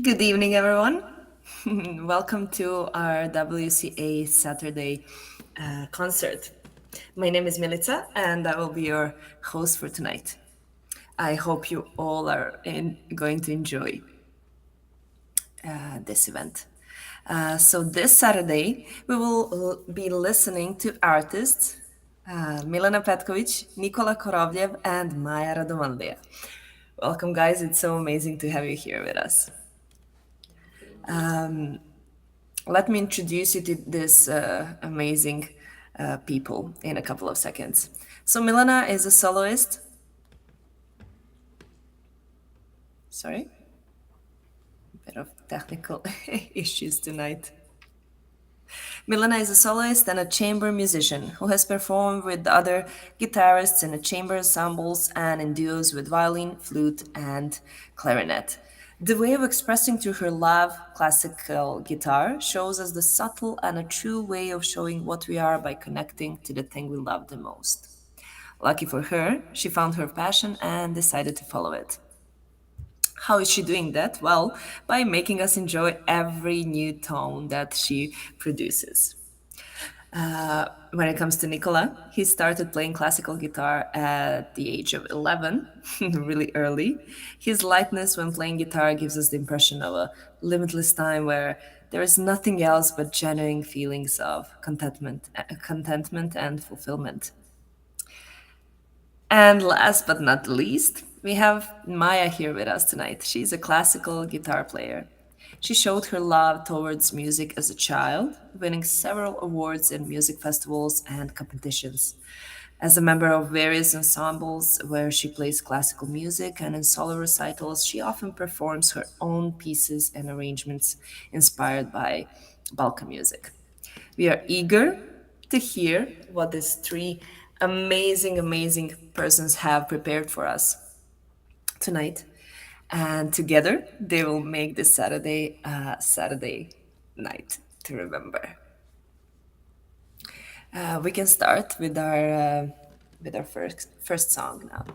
Good evening, everyone. Welcome to our WCA Saturday concert. My name is Milica, and I will be your host for tonight. I hope you all are going to enjoy this event. So, this Saturday, we will be listening to artists Milena Petković, Nikola Korovljev, and Maja Radovanilija. Welcome, guys. It's so amazing to have you here with us. Let me introduce you to this amazing people in a couple of seconds. So Milena is a soloist. Sorry, bit of technical issues tonight. Milena is a soloist and a chamber musician who has performed with other guitarists in a chamber ensembles and in duos with violin, flute, and clarinet. The way of expressing through her love classical guitar shows us the subtle and a true way of showing what we are by connecting to the thing we love the most. Lucky for her, she found her passion and decided to follow it. How is she doing that? Well, by making us enjoy every new tone that she produces. When it comes to Nikola, he started playing classical guitar at the age of 11, really early. His lightness when playing guitar gives us the impression of a limitless time where there is nothing else but genuine feelings of contentment and fulfillment. And last but not least, we have Maya here with us tonight. She's a classical guitar player. She showed her love towards music as a child, winning several awards in music festivals and competitions. As a member of various ensembles where she plays classical music and in solo recitals, she often performs her own pieces and arrangements inspired by Balkan music. We are eager to hear what these three amazing persons have prepared for us tonight. And together, they will make this Saturday Saturday night to remember. We can start with our first song now.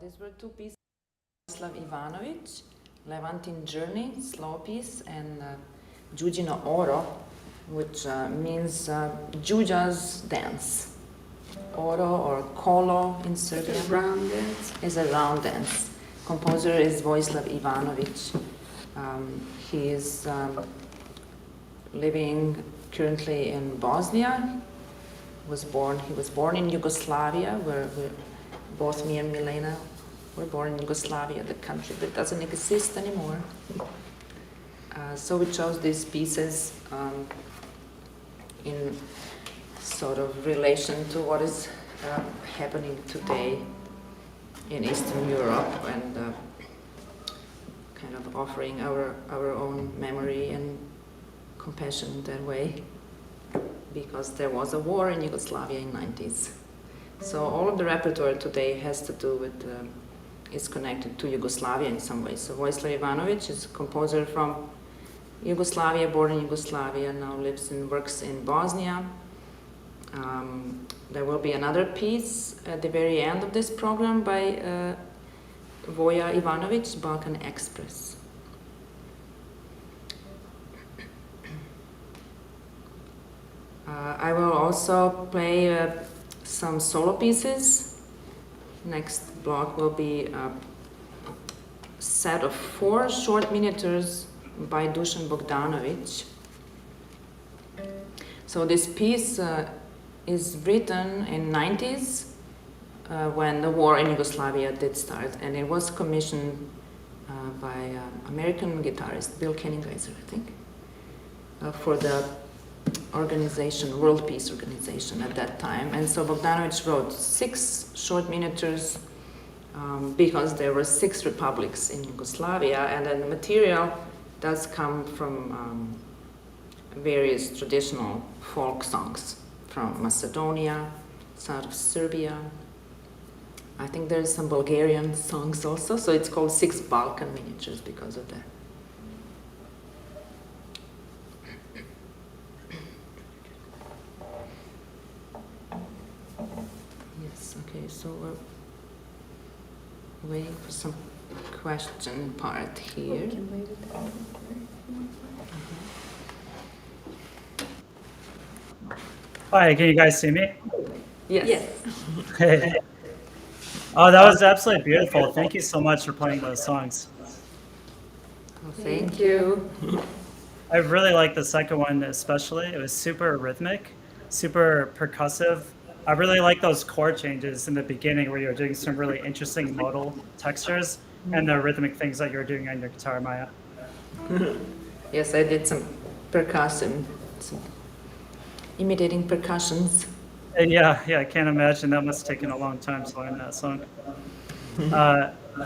These were two pieces. Vojislav Ivanović, Levantine Journey, slow piece, and Đuđino Oro, which means Đuđa's dance. Oro or kolo in Serbia is a round dance. Composer is Vojislav Ivanović. He is living currently in Bosnia. He was born in Yugoslavia, where both me and Milena were born in Yugoslavia, the country that doesn't exist anymore. So we chose these pieces in sort of relation to what is happening today in Eastern Europe, and kind of offering our own memory and compassion that way, because there was a war in Yugoslavia in the 90s. So all of the repertoire today has to do with, is connected to Yugoslavia in some way. So Vojislav Ivanović is a composer from Yugoslavia, born in Yugoslavia, now lives and works in Bosnia. There will be another piece at the very end of this program by Voja Ivanović, Balkan Express. I will also play some solo pieces. Next block will be a set of 4 short miniatures by Dusan Bogdanović. So this piece is written in 90s when the war in Yugoslavia did start, and it was commissioned by American guitarist Bill Kenningheiser, I think, for the organization, World Peace Organization at that time. And so Bogdanović wrote 6 short miniatures because there were 6 republics in Yugoslavia, and then the material does come from various traditional folk songs from Macedonia, south of Serbia. I think there's some Bulgarian songs also, so it's called 6 Balkan miniatures because of that. Yes, okay, so we're waiting for some question part here. Hi, can you guys see me? Yes. Hey. Oh, that was absolutely beautiful. Thank you so much for playing those songs. Well, thank you. I really like the second one especially. It was super rhythmic, super percussive. I really like those chord changes in the beginning where you're doing some really interesting modal textures and the rhythmic things that you're doing on your guitar, Maya. Yes, I did some percussion, some imitating percussions. Yeah, I can't imagine. That must have taken a long time to learn that song.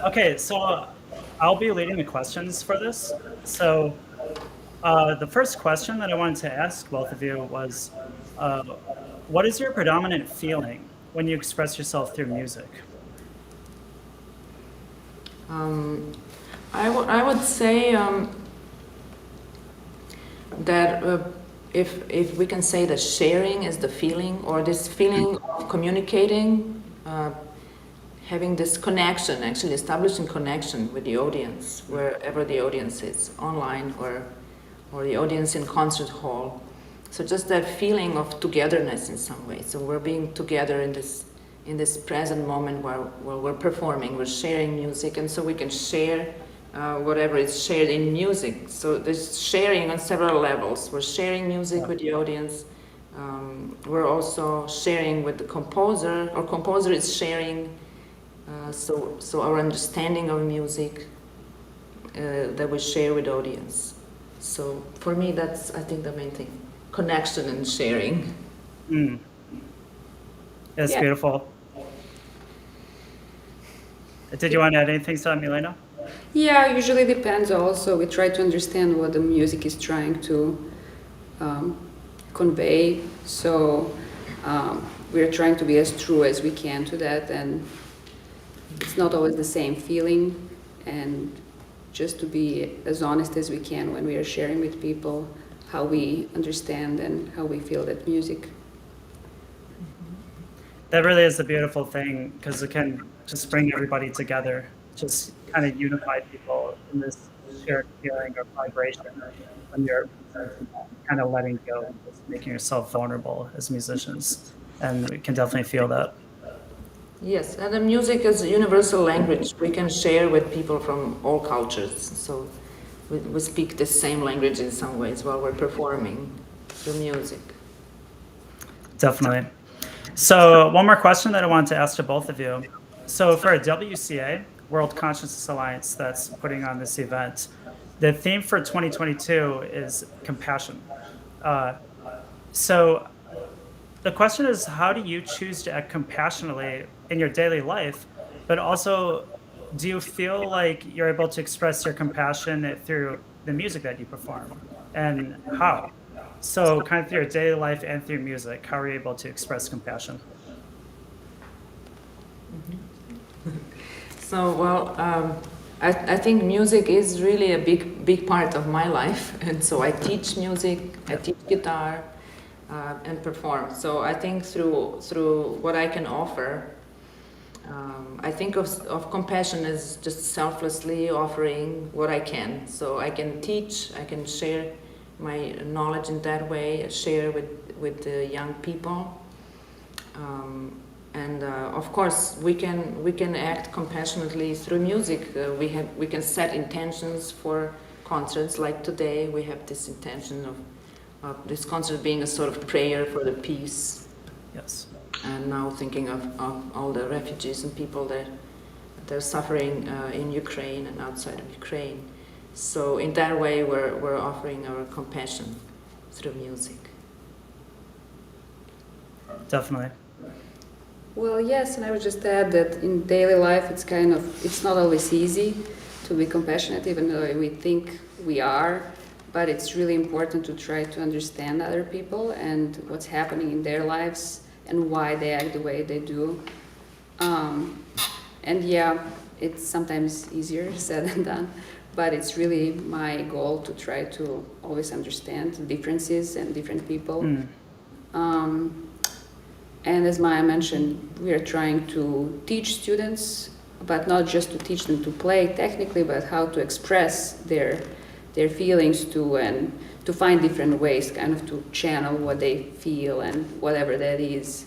Okay, so I'll be leading the questions for this. So the first question that I wanted to ask both of you was, what is your predominant feeling when you express yourself through music? I would say that if we can say that sharing is the feeling, or this feeling of communicating, having this connection, actually establishing connection with the audience, wherever the audience is, online or the audience in concert hall. So just that feeling of togetherness in some way. So we're being together in this present moment while we're performing, we're sharing music, and so we can share whatever is shared in music. So there's sharing on several levels. We're sharing music with the audience. We're also sharing with the composer, or composer is sharing. So our understanding of music that we share with the audience. So for me, that's, I think, the main thing. Connection and sharing. That's beautiful. Did you want to add anything to that, Milena? Yeah, usually depends also. We try to understand what the music is trying to convey. So we're trying to be as true as we can to that, and it's not always the same feeling, and just to be as honest as we can when we are sharing with people how we understand and how we feel that music. That really is a beautiful thing, because it can just bring everybody together, just kind of unify people in this shared feeling or vibration when you're kind of letting go and just making yourself vulnerable as musicians. And we can definitely feel that. Yes, and the music is a universal language we can share with people from all cultures. So we speak the same language in some ways while we're performing through music. Definitely. So one more question that I wanted to ask to both of you. So for a WCA, World Consciousness Alliance, that's putting on this event, the theme for 2022 is compassion. So the question is, how do you choose to act compassionately in your daily life, but also do you feel like you're able to express your compassion through the music that you perform, and how? So kind of through your daily life and through music, how are you able to express compassion? So, well, I think music is really a big part of my life, and so I teach music, I teach guitar, and perform. So I think through what I can offer, I think of compassion as just selflessly offering what I can. So I can teach, I can share my knowledge in that way, share with the young people. And of course, we can act compassionately through music. We can set intentions for concerts. Like today, we have this intention of this concert being a sort of prayer for the peace. Yes. And now thinking of all the refugees and people that are suffering in Ukraine and outside of Ukraine. So in that way, we're offering our compassion through music. Definitely. Well, yes, and I would just add that in daily life, it's not always easy to be compassionate, even though we think we are, but it's really important to try to understand other people and what's happening in their lives and why they act the way they do. And yeah, it's sometimes easier said than done, but it's really my goal to try to always understand the differences and different people. And as Maya mentioned, we are trying to teach students, but not just to teach them to play technically, but how to express their feelings too, and to find different ways kind of to channel what they feel and whatever that is.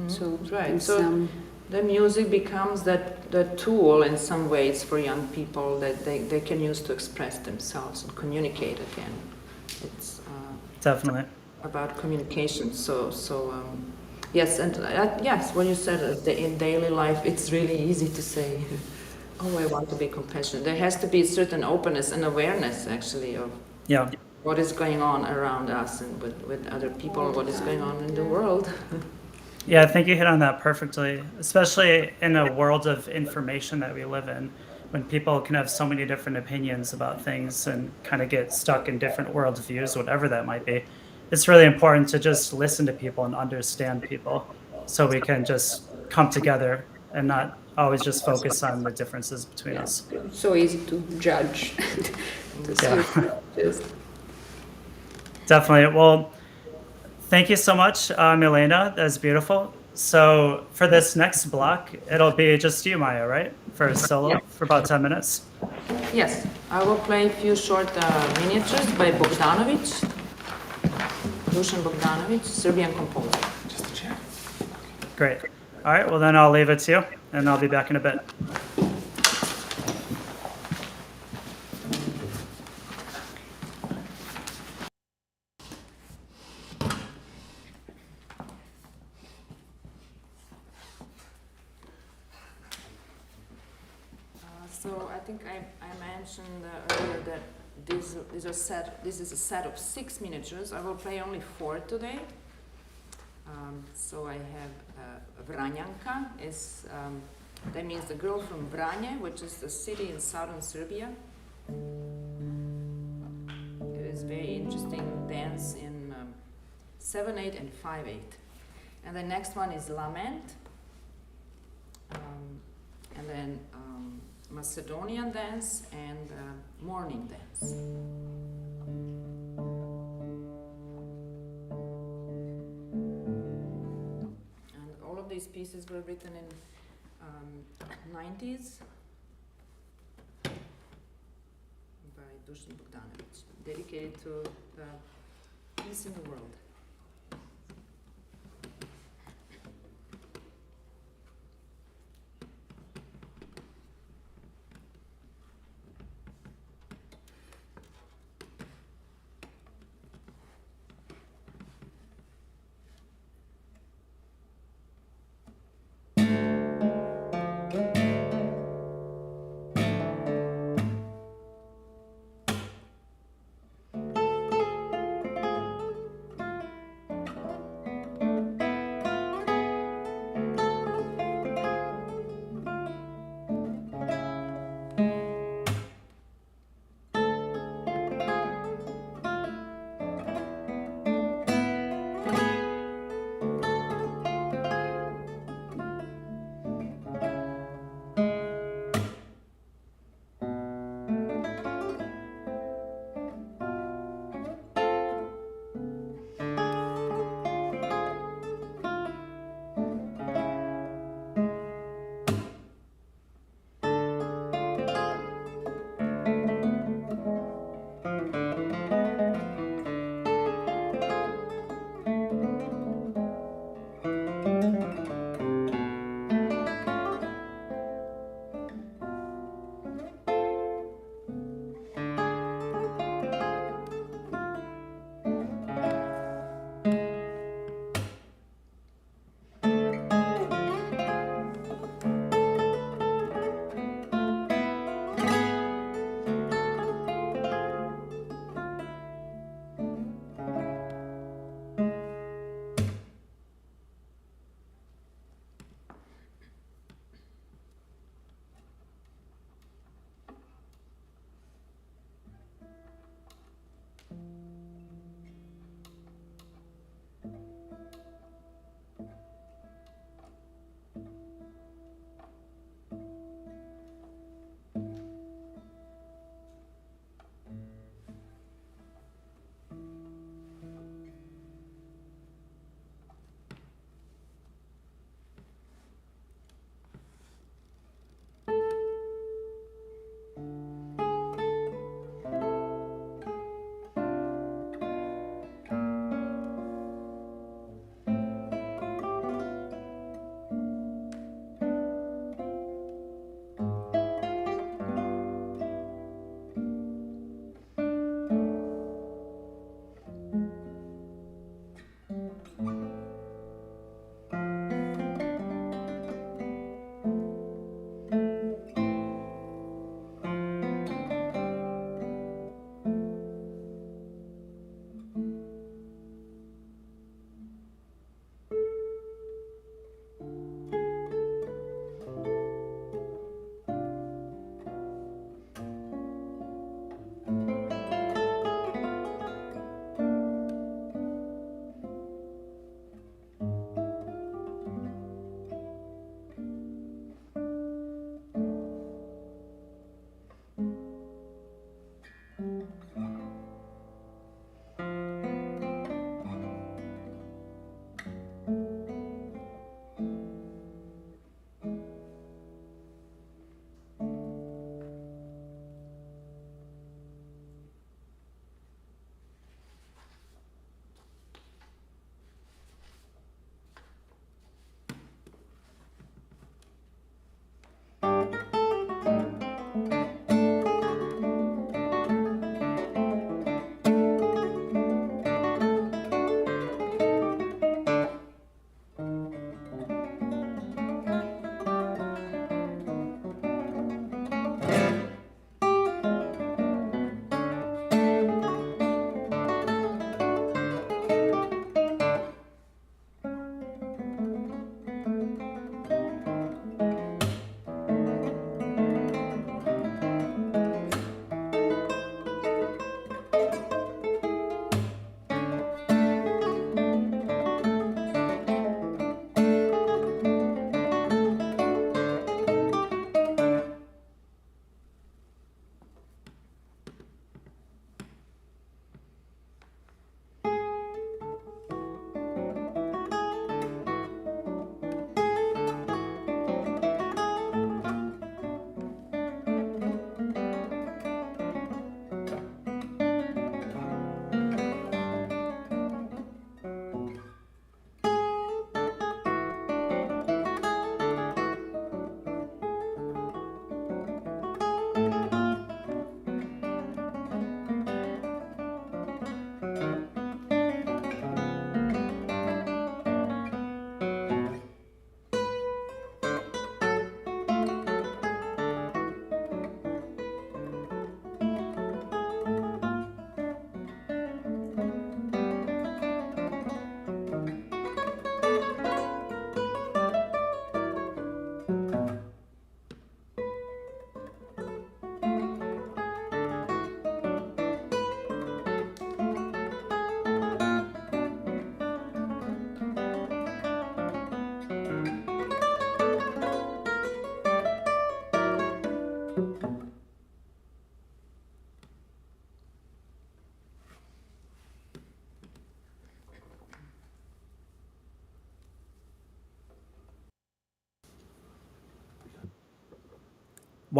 So right. So the music becomes the tool in some ways for young people that they can use to express themselves and communicate again. It's Definitely. about communication. So yes, and yes, what you said in daily life, it's really easy to say, oh, I want to be compassionate. There has to be a certain openness and awareness, actually, of what is going on around us and with other people, what is going on in the world. Yeah, I think you hit on that perfectly, especially in a world of information that we live in, when people can have so many different opinions about things and kind of get stuck in different worldviews, whatever that might be. It's really important to just listen to people and understand people so we can just come together and not always just focus on the differences between us. So easy to judge. Definitely. Well, thank you so much, Milena. That's beautiful. So for this next block, it'll be just you, Maya, right? For a solo for about 10 minutes. Yes, I will play a few short miniatures by Bogdanović. Dusan Bogdanović, Serbian composer. Just a chair. Great. All right, well then I'll leave it to you, and I'll be back in a bit. So I think I mentioned earlier that this is a set of 6 miniatures. I will play only 4 today. So I have Vranjanka, that means the girl from Vranje, which is the city in southern Serbia. It is very interesting dance in 7/8 and 5/8. And the next one is Lament, and then Macedonian dance and morning dance. these pieces were written in 90s by Dusan Bogdanović, dedicated to the peace in the world.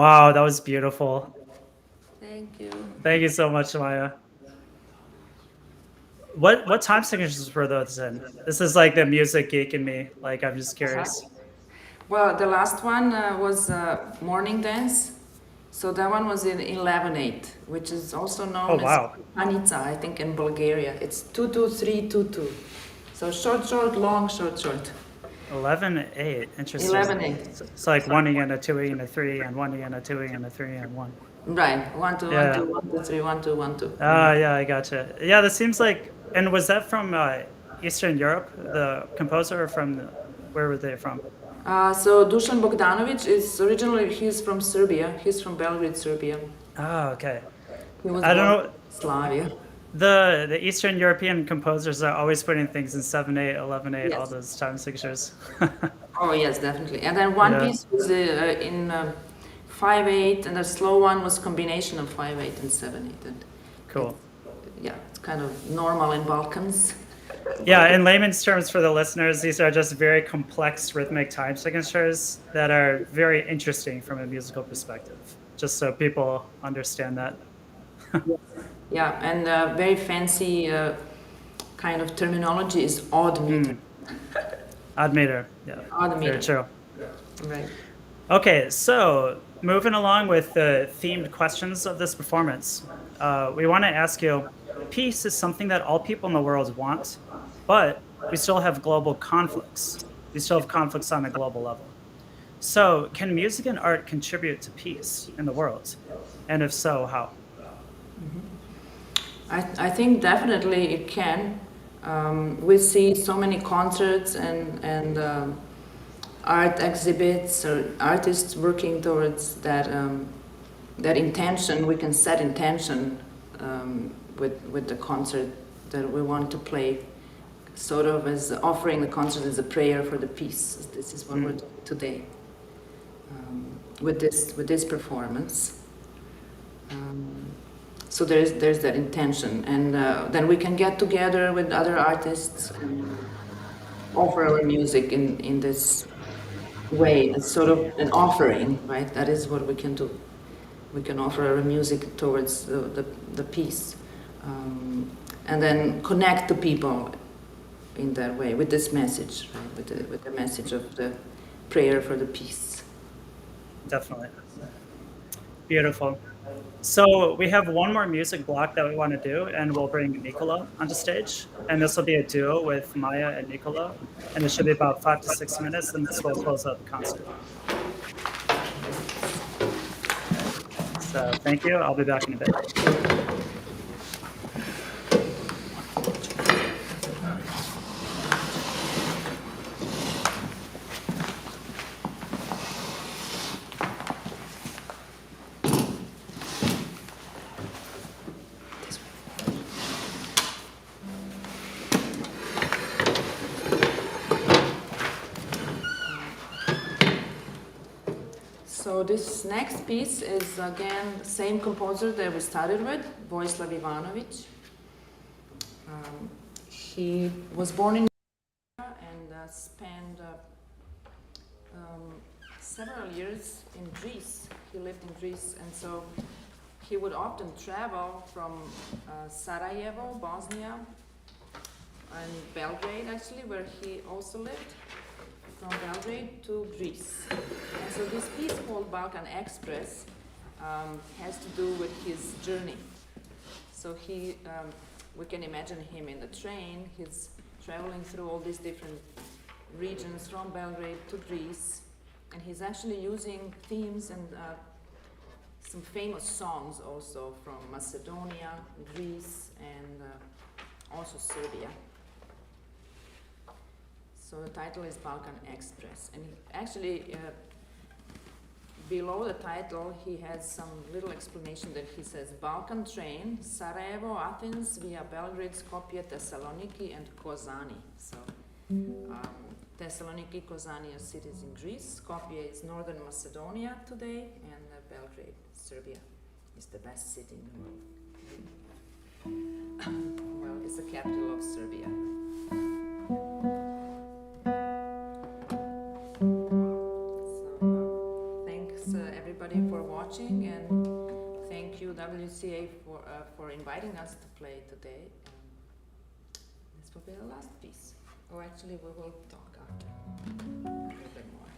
Wow, that was beautiful. Thank you. Thank you so much, Maya. What time signatures were those in? This is like the music geek in me. Like, I'm just curious. Well, the last one was morning dance. So that one was in 11/8, which is also known Oh, as wow. panica, I think, in Bulgaria. It's 2-2-3-2-2. So short, short, long, short, short. 11/8. Interesting. 11/8. It's like 1 and a 2 and a 3 and 1 and a 2 and a 3 and 1. Right. 1, 2, 1, Yeah. 2, 1, 2, 3, 1, 2, 1, 2. Ah, yeah, I gotcha. Yeah, that seems like. And was that from Eastern Europe, the composer, or where were they from? So Dusan Bogdanovic is originally, he's from Serbia. He's from Belgrade, Serbia. Oh, okay. He was I don't born know. in Slavia. The Eastern European composers are always putting things in 7/8, 11/8, all Yes. those time signatures. Oh yes, definitely. And then one Yeah. piece was in 5/8, and the slow one was combination of 5/8 and 7/8. And Cool. yeah, it's kind of normal in Balkans. Yeah, in layman's terms for the listeners, these are just very complex rhythmic time signatures that are very interesting from a musical perspective, just so people understand that. Yeah, and very fancy kind of terminology is odd meter. Odd meter. Yeah. Odd meter. Very true. Right. Okay, so moving along with the themed questions of this performance, we want to ask you, peace is something that all people in the world want, but we still have global conflicts. We still have conflicts on a global level. So can music and art contribute to peace in the world? And if so, how? I think definitely it can. We see so many concerts and art exhibits or artists working towards that intention. We can set intention with the concert that we want to play, sort of as offering the concert as a prayer for the peace. This is what we're doing today with this performance. So there's that intention, and then we can get together with other artists and offer our music in this way. It's sort of an offering, right? That is what we can do. We can offer our music towards the peace, and then connect the people in that way with this message, right? With the message of the prayer for the peace. Definitely. Beautiful. So we have one more music block that we want to do, and we'll bring Nikola onto stage. And this will be a duo with Maya and Nikola. And it should be about 5 to 6 minutes, and this will close out the concert. So thank you. I'll be back in a bit. So this next piece is again the same composer that we started with, Vojislav Ivanović. He was born in and spent several years in Greece. He lived in Greece, and so he would often travel from Sarajevo, Bosnia, and Belgrade, actually, where he also lived, from Belgrade to Greece. And so this piece called Balkan Express has to do with his journey. So we can imagine him in the train. He's traveling through all these different regions from Belgrade to Greece, and he's actually using themes and some famous songs also from Macedonia, Greece, and also Serbia. So the title is Balkan Express, and actually below the title he has some little explanation that he says Balkan train, Sarajevo, Athens, via Belgrade, Skopje, Thessaloniki, and Kozani. So Thessaloniki, Kozani are cities in Greece, Skopje is northern Macedonia today, and Belgrade, Serbia, is the best city in the world. Well, it's the capital of Serbia. Thanks everybody for watching. UCA for inviting us to play today. This will be the last piece. Or actually, we will talk after a little bit more.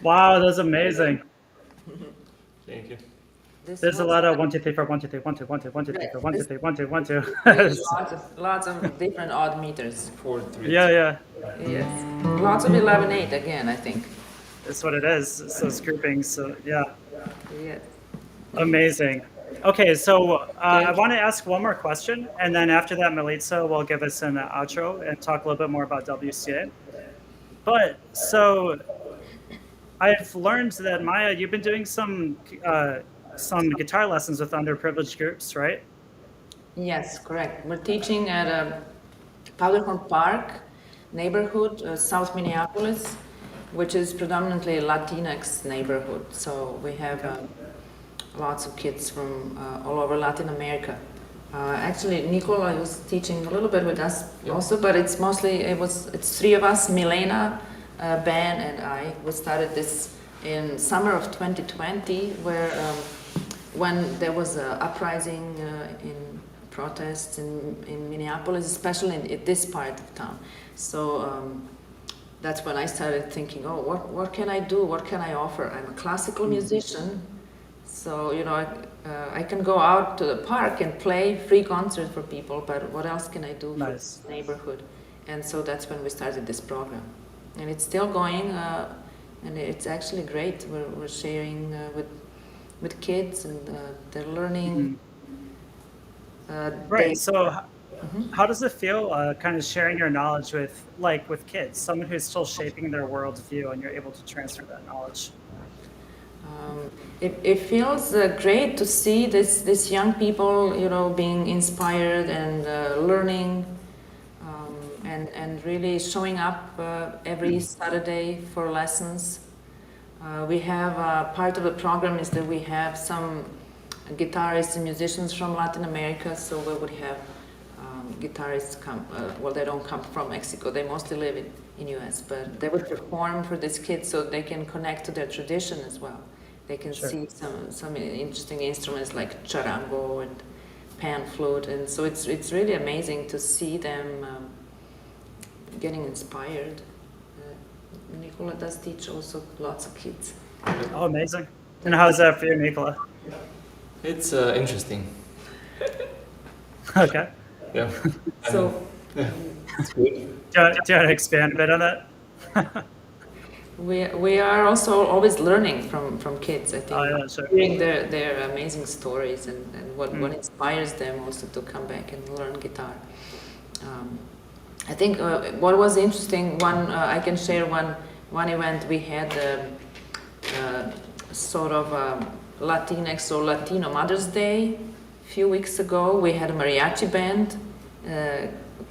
Wow, that's amazing. Thank you. This There's a was lot of 1, 2, 3, 4, 1, 2, 3, 1, 2, 1, 2, 1, 2, 3, 4, 1, 2, This- 3, 1, 2, 1, 2. really lots of different odd meters. 4, 3. Yeah. Yes, lots of 11/8 again, I think. That's what it is. It's those groupings. So yeah, Yes. amazing. Okay, so I Thank want to ask one more question, and then after that, Militsa will give us an outro and talk a little bit more about WCA. But so I've learned that Maya, you've been doing some guitar lessons with underprivileged groups, right? Yes, correct. We're teaching at a Powderhorn Park neighborhood, South Minneapolis, which is predominantly a Latinx neighborhood. So we have lots of kids from all over Latin America. Actually, Nikola was teaching a little bit with us also, but it's three of us, Milena, Ben, and I. We started this in summer of 2020, where when there was an uprising in protests in Minneapolis, especially in this part of town. So that's when I started thinking, oh, what can I do? What can I offer? I'm a classical musician, so I can go out to the park and play free concerts for people, but what else can I do for this neighborhood? And so that's when we started this program, and it's still going, and it's actually great. We're sharing with kids, and they're learning. Right. So how does it feel kind of sharing your knowledge with kids, someone who's still shaping their worldview, and you're able to transfer that knowledge? It feels great to see this young people, being inspired and learning, and really showing up every Saturday for lessons. We have part of the program is that we have some guitarists and musicians from Latin America, so we would have guitarists come, they don't come from Mexico, they mostly live in US, but they would perform for these kids so they can connect to their tradition as well. They can see some interesting instruments like charango and pan flute, and so it's really amazing to see them getting inspired. Nikola does teach also lots of kids. Oh, amazing. And how's that for you, Nikola? It's interesting. Okay. Yeah. So It's good. Do you want to expand a bit on that? we are also always learning from kids, I think. Oh, yeah, sure. Hearing their amazing stories and what inspires them also to come back and learn guitar. I think what was interesting, I can share one event we had, sort of Latinx or Latino Mother's Day a few weeks ago. We had a mariachi band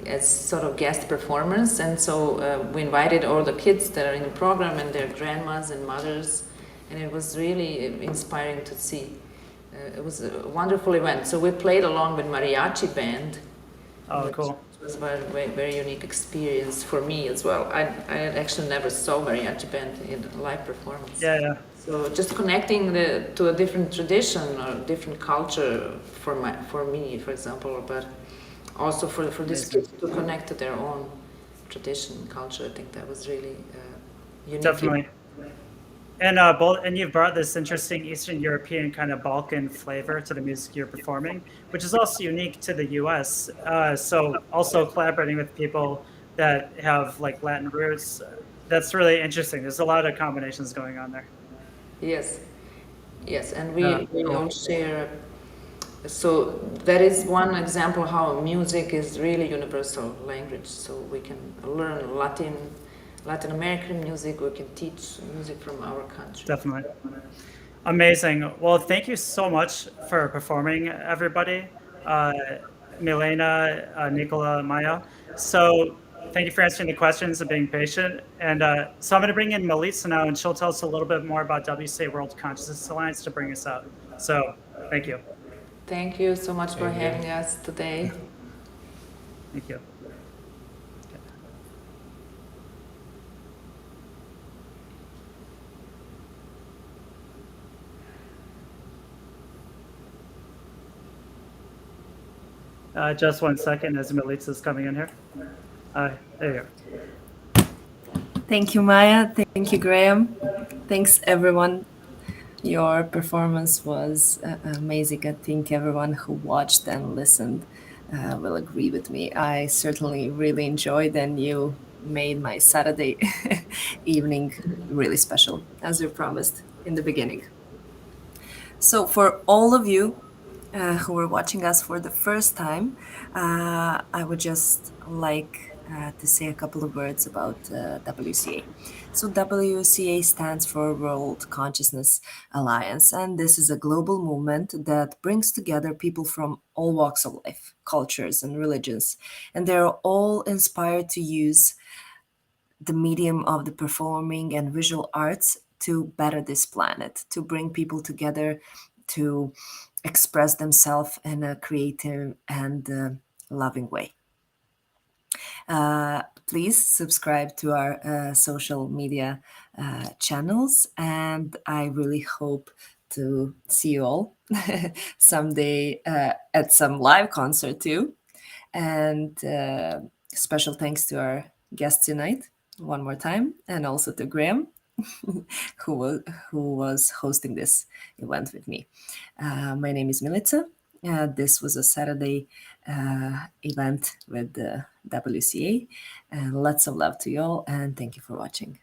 as sort of guest performers, and so we invited all the kids that are in the program and their grandmas and mothers, and it was really inspiring to see. It was a wonderful event. So we played along with mariachi band. Oh, cool. It was a very, very unique experience for me as well. I actually never saw mariachi band in a live performance. Yeah. So just connecting to a different tradition or different culture for me, for example, but also for these kids to connect to their own tradition and culture. I think that was really unique. Definitely. And you've brought this interesting Eastern European kind of Balkan flavor to the music you're performing, which is also unique to the U.S. So also collaborating with people that have like Latin roots, that's really interesting. There's a lot of combinations going on there. Yes, and we all share. So that is one example how music is really universal language. So we can learn Latin American music, we can teach music from our country. Definitely. Amazing. Well, thank you so much for performing, everybody. Milena, Nikola, Maya. So thank you for answering the questions and being patient. And so I'm going to bring in Militsa now, and she'll tell us a little bit more about WCA World Consciousness Alliance to bring us out. So thank you. Thank you so much for having us today. Thank you. Just 1 second as Militsa's coming in here. There you go. Thank you, Maya. Thank you, Graham. Thanks, everyone. Your performance was amazing. I think everyone who watched and listened will agree with me. I certainly really enjoyed, and you made my Saturday evening really special, as you promised in the beginning. So, for all of you who are watching us for the first time, I would just like to say a couple of words about WCA. So, WCA stands for World Consciousness Alliance, and this is a global movement that brings together people from all walks of life, cultures, and religions. And they're all inspired to use the medium of the performing and visual arts to better this planet, to bring people together, to express themselves in a creative and loving way. Please subscribe to our social media channels, and I really hope to see you all someday at some live concert too. And special thanks to our guest tonight one more time, and also to Graham, who was hosting this event with me. My name is Milica. This was a Saturday event with the WCA. And lots of love to you all, and thank you for watching.